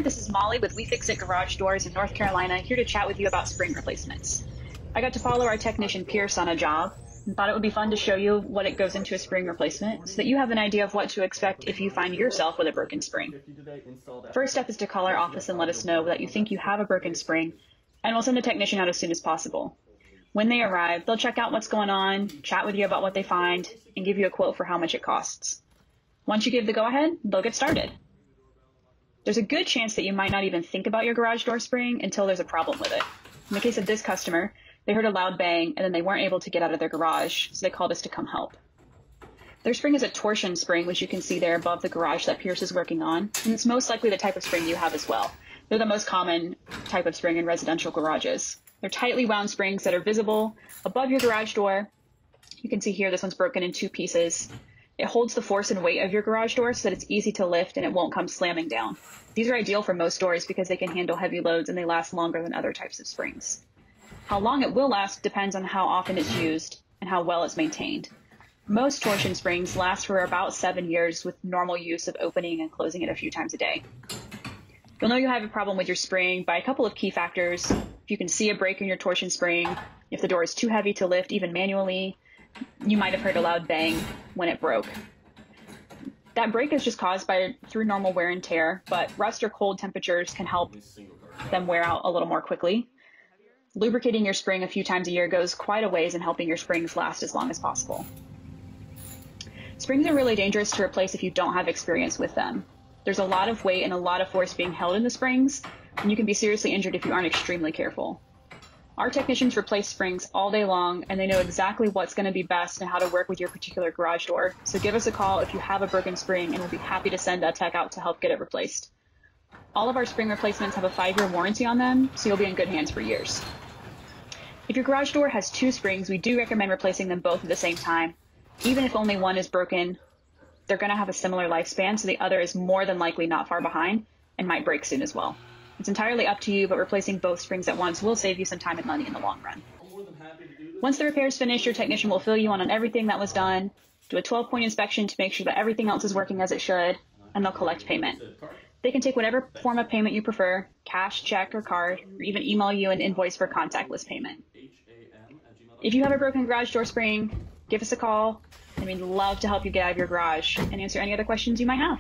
there, this is Molly with We Fix It Garage Doors in North Carolina, here to chat with you about spring replacements. I got to follow our technician Pierce on a job and thought it would be fun to show you what it goes into a spring replacement so that you have an idea of what to expect if you find yourself with a broken spring. First step is to call our office and let us know that you think you have a broken spring, and we'll send a technician out as soon as possible. When they arrive, they'll check out what's going on, chat with you about what they find, and give you a quote for how much it costs. Once you give the go-ahead, they'll get started. There's a good chance that you might not even think about your garage door spring until there's a problem with it. In the case of this customer, they heard a loud bang and then they weren't able to get out of their garage, so they called us to come help. Their spring is a torsion spring, which you can see there above the garage that Pierce is working on, and it's most likely the type of spring you have as well. They're the most common type of spring in residential garages. They're tightly wound springs that are visible above your garage door. You can see here this one's broken in two pieces. It holds the force and weight of your garage door so that it's easy to lift and it won't come slamming down. These are ideal for most doors because they can handle heavy loads and they last longer than other types of springs. How long it will last depends on how often it's used and how well it's maintained. Most torsion springs last for about 7 years with normal use of opening and closing it a few times a day. You'll know you have a problem with your spring by a couple of key factors. If you can see a break in your torsion spring, if the door is too heavy to lift even manually, you might have heard a loud bang when it broke. That break is just caused through normal wear and tear, but rust or cold temperatures can help them wear out a little more quickly. Lubricating your spring a few times a year goes quite a ways in helping your springs last as long as possible. Springs are really dangerous to replace if you don't have experience with them. There's a lot of weight and a lot of force being held in the springs, and you can be seriously injured if you aren't extremely careful. Our technicians replace springs all day long, and they know exactly what's going to be best and how to work with your particular garage door. So give us a call if you have a broken spring, and we'll be happy to send a tech out to help get it replaced. All of our spring replacements have a 5-year warranty on them, so you'll be in good hands for years. If your garage door has 2 springs, we do recommend replacing them both at the same time. Even if only one is broken, they're going to have a similar lifespan, so the other is more than likely not far behind and might break soon as well. It's entirely up to you, but replacing both springs at once will save you some time and money in the long run. Once the repair is finished, your technician will fill you in on everything that was done, do a 12-point inspection to make sure that everything else is working as it should, and they'll collect payment. They can take whatever form of payment you prefer, cash, check, or card, or even email you an invoice for contactless payment. If you have a broken garage door spring, give us a call, and we'd love to help you get out of your garage and answer any other questions you might have.